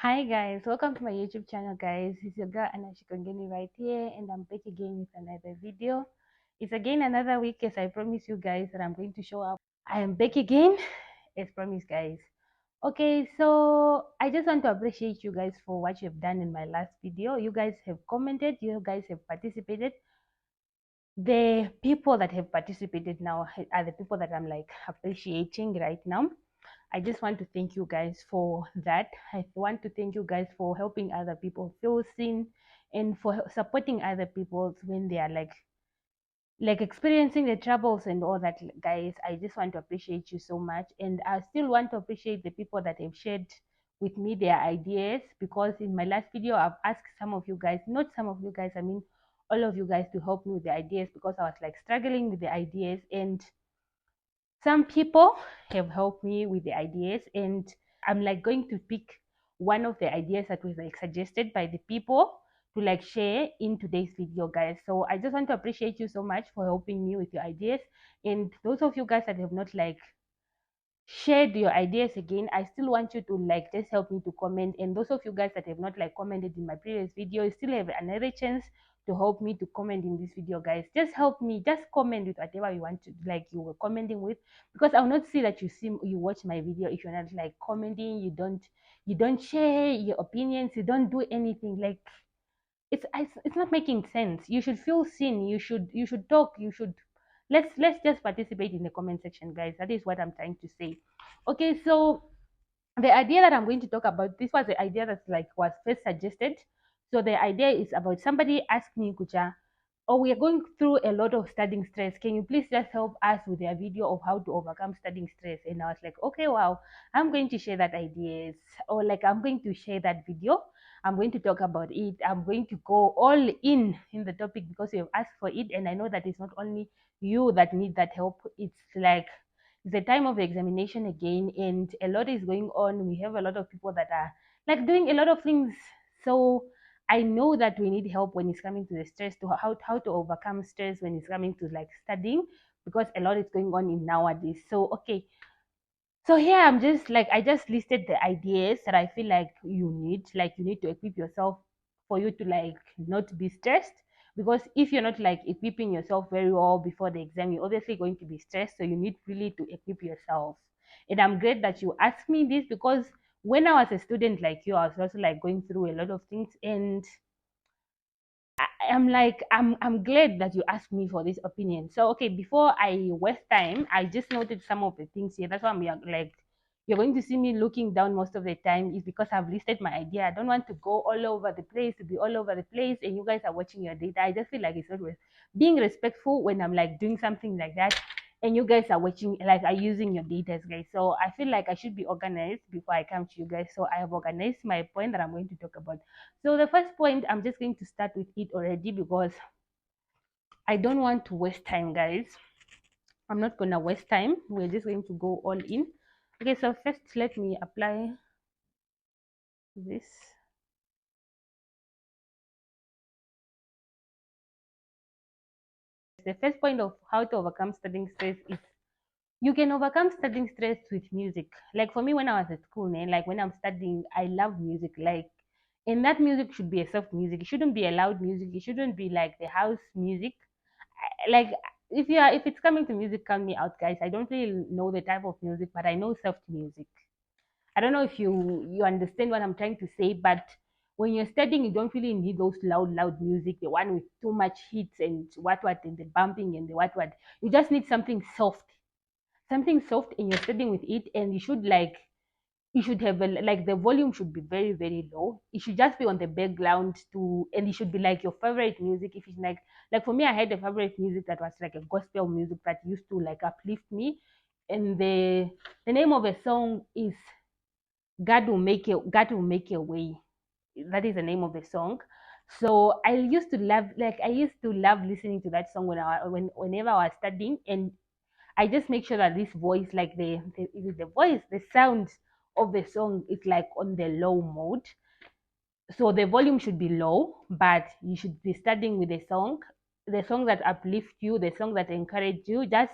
Hi guys, welcome to my YouTube channel guys. It's your girl Anna Shikongeni right here and I'm back again with another video. It's again another week as I promised you guys that I'm going to show up. I am back again as promised guys. Okay, so I just want to appreciate you guys for what you have done in my last video. You guys have commented, you guys have participated. The people that have participated now are the people that I'm like appreciating right now. I just want to thank you guys for that. I want to thank you guys for helping other people feel seen and for supporting other people when they are like experiencing the troubles and all that guys. I just want to appreciate you so much, and I still want to appreciate the people that have shared with me their ideas, because in my last video I've asked some of you guys, not some of you guys, I mean all of you guys, to help me with the ideas because I was like struggling with the ideas, and some people have helped me with the ideas, and I'm like going to pick one of the ideas that was like suggested by the people to like share in today's video guys. So I just want to appreciate you so much for helping me with your ideas, and those of you guys that have not like shared your ideas again, I still want you to like just help me to comment. And those of you guys that have not like commented in my previous video, you still have another chance to help me to comment in this video guys. Just help me, just comment with whatever you want to, like you were commenting with, because I'll not see that you watch my video if you're not like commenting. You don't share your opinions, you don't do anything. Like it's not making sense. You should feel seen, you should talk, you should, let's just participate in the comment section guys. That is what I'm trying to say. Okay, so the idea that I'm going to talk about, this was the idea that like was first suggested. So the idea is about, somebody asked me, Kucha, oh, we are going through a lot of studying stress, can you please just help us with a video of how to overcome studying stress? And I was like, okay, wow, I'm going to share that ideas, or like I'm going to share that video, I'm going to talk about it, I'm going to go all in the topic because you have asked for it. And I know that it's not only you that need that help. It's like the time of examination again, and a lot is going on. We have a lot of people that are like doing a lot of things. So I know that we need help when it's coming to the stress, to how to overcome stress when it's coming to like studying, because a lot is going on in nowadays. So okay, so here I'm just like, I just listed the ideas that I feel like you need to equip yourself for you to like not be stressed. Because if you're not like equipping yourself very well before the exam, you're obviously going to be stressed. So you need really to equip yourself. And I'm glad that you asked me this, because when I was a student like you, I was also like going through a lot of things, and I'm like, I'm glad that you asked me for this opinion. So okay, before I waste time, I just noted some of the things here. That's why I'm like, you're going to see me looking down most of the time, is because I've listed my idea. I don't want to go all over the place, to be all over the place, and you guys are watching your data. I just feel like it's not being respectful when I'm like doing something like that, and you guys are watching, like are using your data guys. So I feel like I should be organized before I come to you guys. So I have organized my point that I'm going to talk about. So the first point, I'm just going to start with it already because I don't want to waste time, guys. I'm not gonna waste time. We're just going to go all in. Okay, so first let me apply this. The first point of how to overcome studying stress is, you can overcome studying stress with music. Like for me, when I was at school, man, like when I'm studying, I love music. Like, and that music should be a soft music. It shouldn't be a loud music. It shouldn't be like the house music. Like if it's coming to music, count me out guys. I don't really know the type of music, but I know soft music. I don't know if you understand what I'm trying to say, but when you're studying, you don't really need those loud music, the one with too much hits and what and the bumping and the what. You just need something soft, and you're studying with it. And you should have like the volume should be very very low. It should just be on the background to, and it should be like your favorite music. If it's like for me, I had a favorite music that was like a gospel music that used to like uplift me. And the name of a song is God will make a way. That is the name of the song. So I used to love listening to that song whenever I was studying. And I just make sure that this voice, like the voice, the sound of the song is like on the low mode. So the volume should be low, but you should be studying with the song that uplift you, the song that encourage you. Just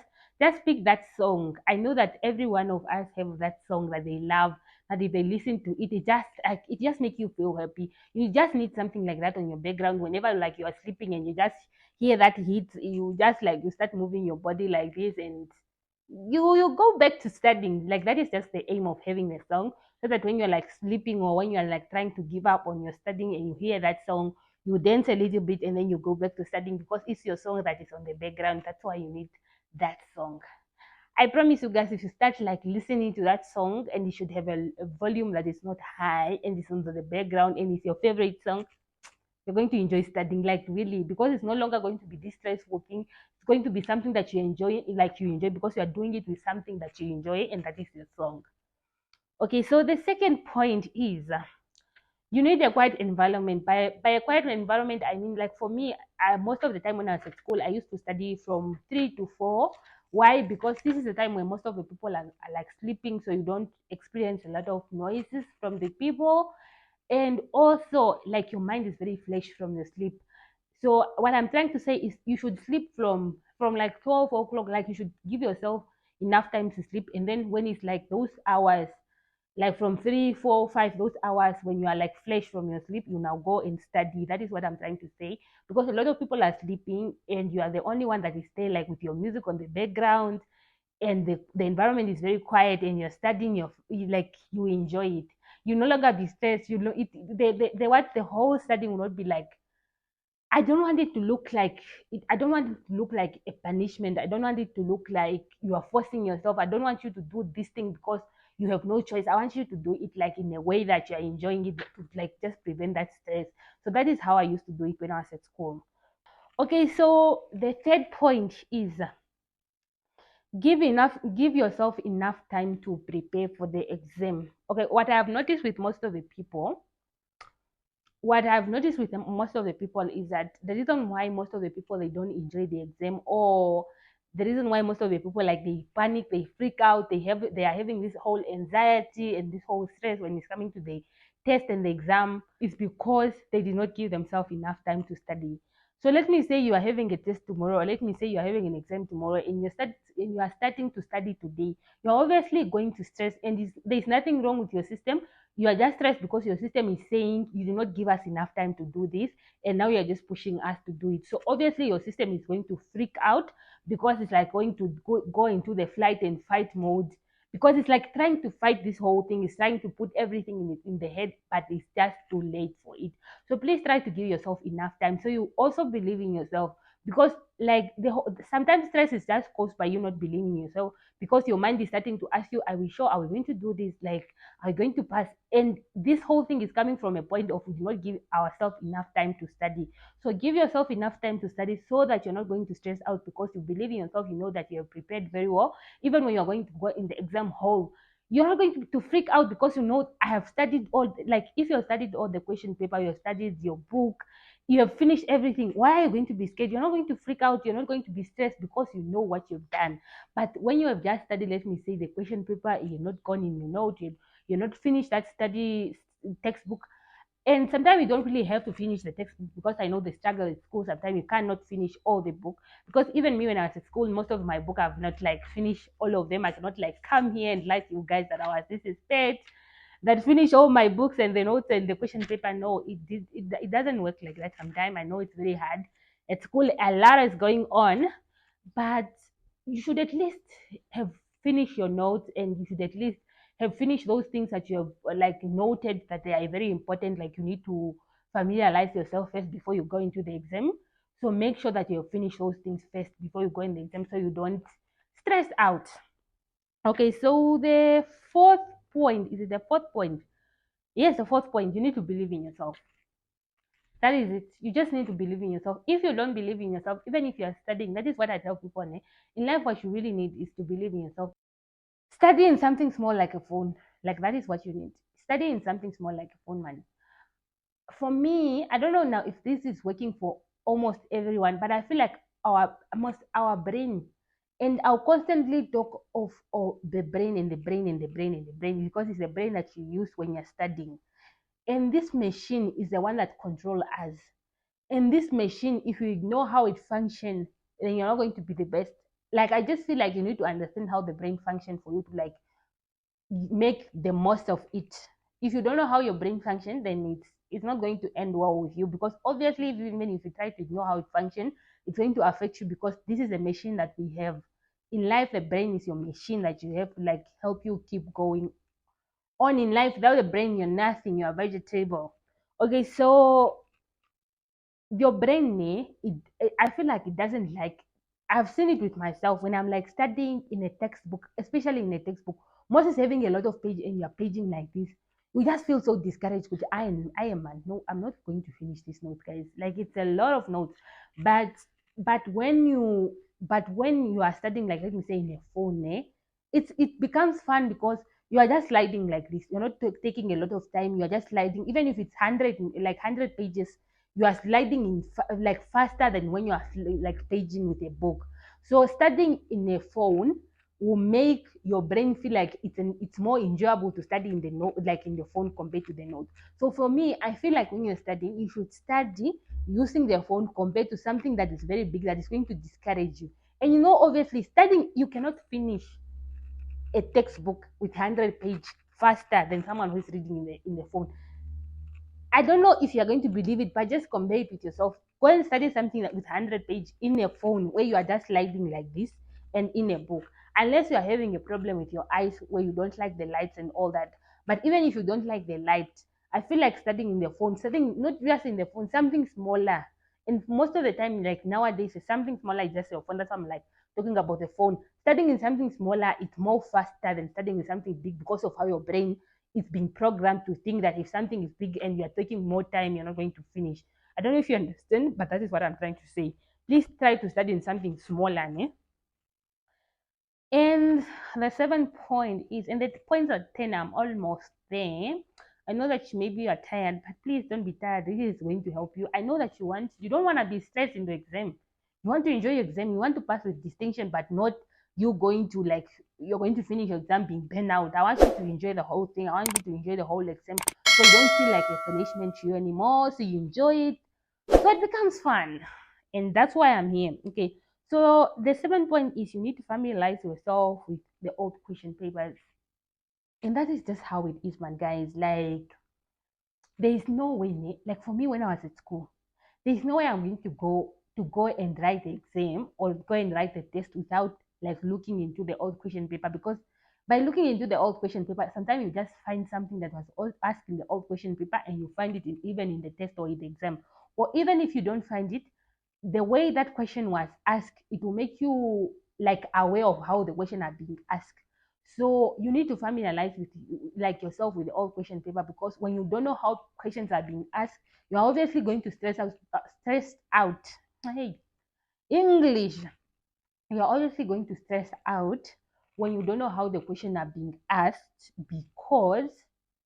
pick that song. I know that every one of us have that song that they love, that if they listen to it, it just makes you feel happy. You just need something like that on your background whenever like you are sleeping and you just hear that hit, you just like you start moving your body like this, and you go back to studying. Like that is just the aim of having a song, so that when you're like sleeping or when you're like trying to give up on your studying and you hear that song, you dance a little bit and then you go back to studying because it's your song that is on the background. That's why you need that song. I promise you guys, if you start like listening to that song and you should have a volume that is not high and it's on the background and it's your favorite song, you're going to enjoy studying, like really, because it's no longer going to be distress working. It's going to be something that you enjoy, like you enjoy because you are doing it with something that you enjoy, and that is your song. Okay, so the second point is you need a quiet environment. By a quiet environment, I mean like for me, most of the time when I was at school, I used to study from 3 to 4. Why? Because this is the time when most of the people are like sleeping, so you don't experience a lot of noises from the people, and also like your mind is very fresh from the sleep. So what I'm trying to say is you should sleep from like 12 o'clock. Like you should give yourself enough time to sleep, and then when it's like those hours, like from 3, 4, 5, those hours when you are like fresh from your sleep, you now go and study. That is what I'm trying to say, because a lot of people are sleeping and you are the only one that is there like with your music on the background, and the environment is very quiet and you're studying like you enjoy it. You no longer be stressed. You know it. The what the whole study will not be like. I don't want it to look like it. I don't want it to look like a punishment. I don't want it to look like you are forcing yourself. I don't want you to do this thing because you have no choice. I want you to do it like in a way that you are enjoying it, to like just prevent that stress. So that is how I used to do it when I was at school. Okay, so the third point is give yourself enough time to prepare for the exam. Okay, what I've noticed with most of the people is that the reason why most of the people they don't enjoy the exam, or the reason why most of the people like they panic, they freak out, they are having this whole anxiety and this whole stress when it's coming to the test and the exam, is because they did not give themselves enough time to study. So let me say you are having a test tomorrow, or let me say you are having an exam tomorrow, and you are starting to study today. You're obviously going to stress, and there's nothing wrong with your system. You are just stressed because your system is saying you did not give us enough time to do this, and now you're just pushing us to do it. So obviously your system is going to freak out, because it's like going to go into the flight and fight mode, because it's like trying to fight this whole thing. It's trying to put everything in the head, but it's just too late for it. So please try to give yourself enough time, so you also believe in yourself, because like sometimes stress is just caused by you not believing in yourself, because your mind is starting to ask you, are we sure, are we going to do this, like are we going to pass? And this whole thing is coming from a point of we do not give ourselves enough time to study. So give yourself enough time to study, so that you're not going to stress out, because you believe in yourself. You know that you're prepared very well. Even when you're going to go in the exam hall, you're not going to freak out, because you know I have studied all, like if you have studied all the question paper, you have studied your book, you have finished everything. Why are you going to be scared? You're not going to freak out, you're not going to be stressed, because you know what you've done. But when you have just studied, let me say, the question paper, you're not gone in your note, you're not finished that study textbook. And sometimes you don't really have to finish the textbook, because I know the struggle at school. Sometimes you cannot finish all the book, because even me when I was at school, most of my book I've not like finished all of them. I cannot like come here and lie to you guys that I was this is pet that finish all my books and the notes and the question paper. No, it doesn't work like that. Sometimes I know it's very hard at school. A lot is going on, but you should at least have finished your notes, and you should at least have finished those things that you have like noted that they are very important. Like you need to familiarize yourself first before you go into the exam. So make sure that you finish those things first before you go in the exam, so you don't stress out. Okay, so the fourth point, is it the fourth point? Yes, the fourth point, you need to believe in yourself. That is it. You just need to believe in yourself. If you don't believe in yourself, even if you are studying, that is what I tell people. In life, what you really need is to believe in yourself. Study in something small like a phone. Like that is what you need. Study in something small like a phone, man. For me, I don't know now if this is working for almost everyone, but I feel like our brain, and I'll constantly talk of the brain and the brain and the brain and the brain, because it's the brain that you use when you're studying. And this machine is the one that controls us. And this machine, if you ignore how it functions, then you're not going to be the best. Like I just feel like you need to understand how the brain functions for you to like make the most of it. If you don't know how your brain functions, then it's not going to end well with you, because obviously even if you try to ignore how it functions, it's going to affect you, because this is a machine that we have in life. The brain is your machine that you have to like help you keep going on in life. Without the brain, you're nothing, you're a vegetable. Okay, so your brain, I feel like it doesn't like, I've seen it with myself when I'm like studying in a textbook, especially in a textbook. Moses having a lot of page and you're paging like this, we just feel so discouraged. Because I am man, no, I'm not going to finish this note, guys. Like, it's a lot of notes. But but when you but when you are studying, like, let me say, in a phone, it becomes fun, because you are just sliding like this. You're not taking a lot of time. You're just sliding, even if it's 100 pages, you are sliding in like faster than when you are like paging with a book. So studying in a phone will make your brain feel like it's more enjoyable to study in the note, like in the phone, compared to the note. So for me, I feel like when you're studying, you should study using the phone compared to something that is very big, that is going to discourage you. And obviously, studying, you cannot finish a textbook with 100 page faster than someone who's reading in the phone. I don't know if you're going to believe it, but just compare it with yourself. Go and study something with 100 page in a phone, where you are just sliding like this, and in a book. Unless you are having a problem with your eyes, where you don't like the lights and all that. But even if you don't like the light, I feel like studying in the phone, studying not just in the phone, something smaller. And most of the time, like nowadays, something smaller is just your phone. That's why I'm like talking about the phone. Studying in something smaller, it's more faster than studying in something big, because of how your brain is being programmed to think that if something is big and you're taking more time, you're not going to finish. I don't know if you understand, but that is what I'm trying to say. Please try to study in something smaller. And the 7 point is, and the points are 10, I'm almost there. I know that maybe you are tired, but please don't be tired. This is going to help you. I know that you don't want to be stressed in the exam. You want to enjoy your exam. You want to pass with distinction, but not you going to like, you're going to finish your exam being burned out. I want you to enjoy the whole thing. I want you to enjoy the whole exam. So you don't feel like a punishment to you anymore. So you enjoy it. So it becomes fun. And that's why I'm here. Okay. So the 7 point is, you need to familiarize yourself with the old question papers. And that is just how it is, man, guys. Like, there is no way, like for me when I was at school, there is no way I'm going to go and write the exam, or go and write the test, without like looking into the old question paper. Because by looking into the old question paper, sometimes you just find something that was asked in the old question paper, and you find it even in the test or in the exam. Or even if you don't find it, the way that question was asked, it will make you like aware of how the question are being asked. So you need to familiarize with like yourself with the old question paper, because when you don't know how questions are being asked, you're obviously going to stress out. Hey, English. You're obviously going to stress out when you don't know how the question are being asked, because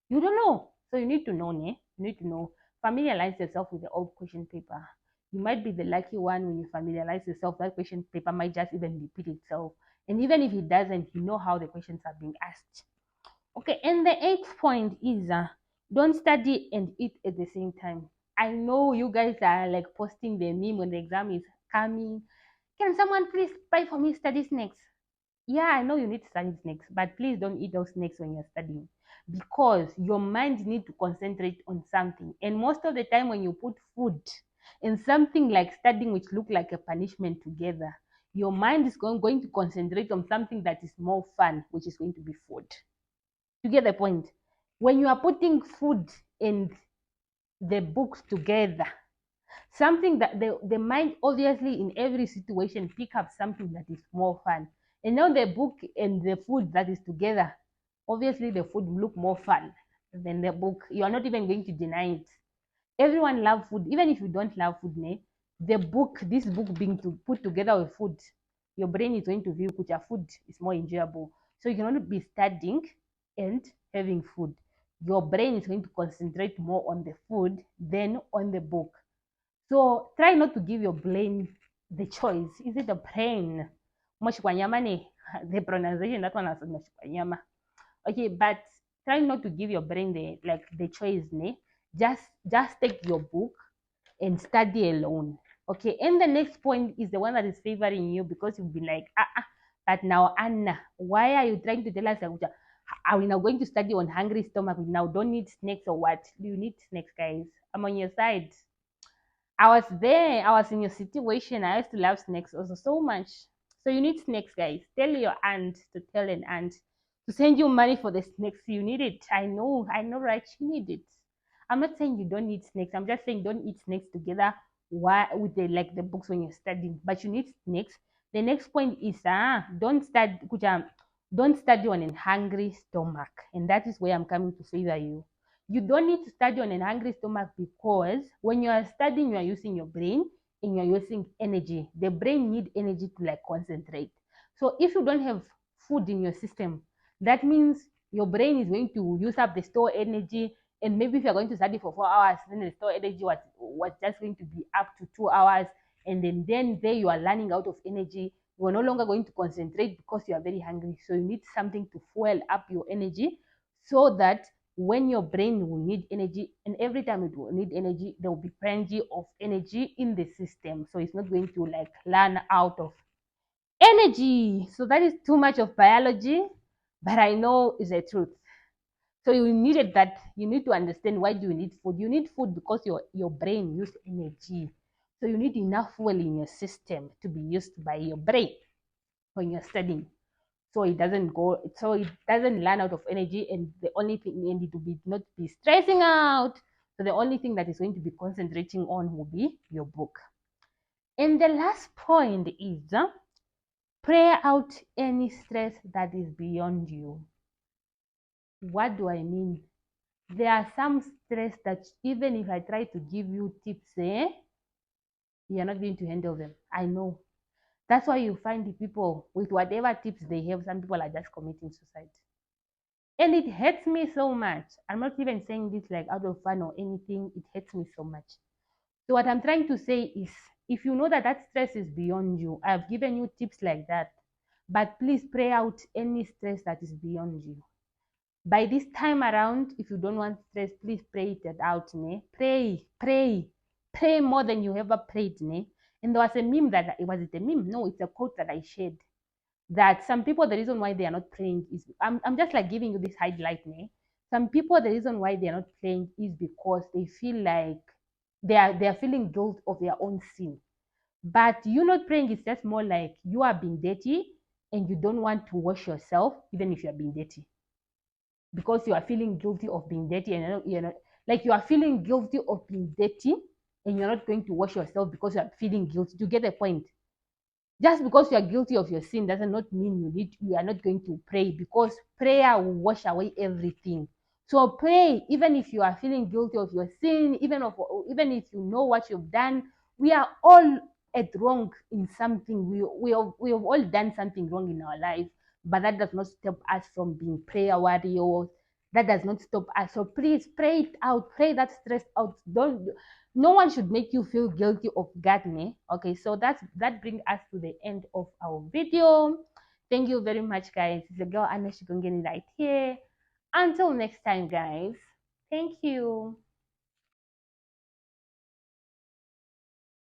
you don't know. So you need to know, ne? You need to know. Familiarize yourself with the old question paper. You might be the lucky one. When you familiarize yourself, that question paper might just even repeat itself. And even if it doesn't, you know how the questions are being asked. Okay, and the 8th point is, don't study and eat at the same time. I know you guys are like posting the meme when the exam is coming. Can someone please buy for me study snacks? Yeah, I know you need to study snacks, but please don't eat those snacks when you're studying, because your mind needs to concentrate on something. And most of the time, when you put food and something like studying, which look like a punishment together, your mind is going to concentrate on something that is more fun, which is going to be food. You get the point? When you are putting food and the books together, something that the mind obviously in every situation pick up something that is more fun. And now the book and the food that is together, obviously the food will look more fun than the book. You are not even going to deny it. Everyone love food. Even if you don't love food, this book being to put together with food, your brain is going to view which food is more enjoyable. So you can only be studying and having food. Your brain is going to concentrate more on the food than on the book. So try not to give your brain the choice. Is it the brain? The pronunciation, that one is Moshkwanyama. Okay, but try not to give your brain the choice. Just take your book and study alone. Okay, and the next point is the one that is favoring you, because you'll be like, but now Anna, why are you trying to tell us? Are we now going to study on hungry stomach? We now don't need snakes or what? Do you need snakes, guys? I'm on your side. I was there. I was in your situation. I used to love snakes also so much. So you need snakes, guys. Tell your aunt to tell an aunt to send you money for the snakes. You need it. I know, right? You need it. I'm not saying you don't need snakes. I'm just saying don't eat snakes together with the like the books when you're studying. But you need snakes. The next point is don't study on a hungry stomach. And that is where I'm coming to favor you. You don't need to study on a hungry stomach because when you are studying, you are using your brain and you're using energy. The brain need energy to like concentrate. So if you don't have food in your system, that means your brain is going to use up the store energy. And maybe if you're going to study for 4 hours, then the store energy was just going to be up to 2 hours. And then there you are running out of energy. You are no longer going to concentrate because you are very hungry. So you need something to fuel up your energy so that when your brain will need energy, and every time it will need energy, there will be plenty of energy in the system. So it's not going to like run out of energy. So that is too much of biology, but I know it's the truth. So you needed that. You need to understand why do you need food. You need food because your brain uses energy. So you need enough fuel in your system to be used by your brain when you're studying. So it doesn't run out of energy, and the only thing you need to be not be stressing out. So the only thing that is going to be concentrating on will be your book. And the last point is pray out any stress that is beyond you. What do I mean? There are some stress that even if I try to give you tips, you're not going to handle them. I know. That's why you find the people with whatever tips they have, some people are just committing suicide. And it hurts me so much. I'm not even saying this like out of fun or anything. It hurts me so much. So what I'm trying to say is, if you know that that stress is beyond you, I've given you tips like that. But please pray out any stress that is beyond you. By this time around, if you don't want stress, please pray it out. Ne? Pray more than you ever prayed. Ne? And there was a meme was it a meme? No, it's a quote that I shared that some people the reason why they are not playing is I'm just like giving you this highlight. Ne? Some people the reason why they are not playing is because they feel like they are feeling guilt of their own sin. But you not praying is just more like you are being dirty and you don't want to wash yourself even if you are being dirty because you are feeling guilty of being dirty, and you're not like you are feeling guilty of being dirty and you're not going to wash yourself because you are feeling guilty. You get the point? Just because you are guilty of your sin does not mean you are not going to pray, because prayer will wash away everything. So pray even if you are feeling guilty of your sin, even if you know what you've done. We are all at wrong in something. We have all done something wrong in our life, but that does not stop us from being prayer warriors. That does not stop us. So please pray it out, pray that stress out. Don't No one should make you feel guilty of gardening. Okay, so that brings us to the end of our video. Thank you very much, guys. It's the girl Anna Shigongeni right here. Until next time, guys. Thank you.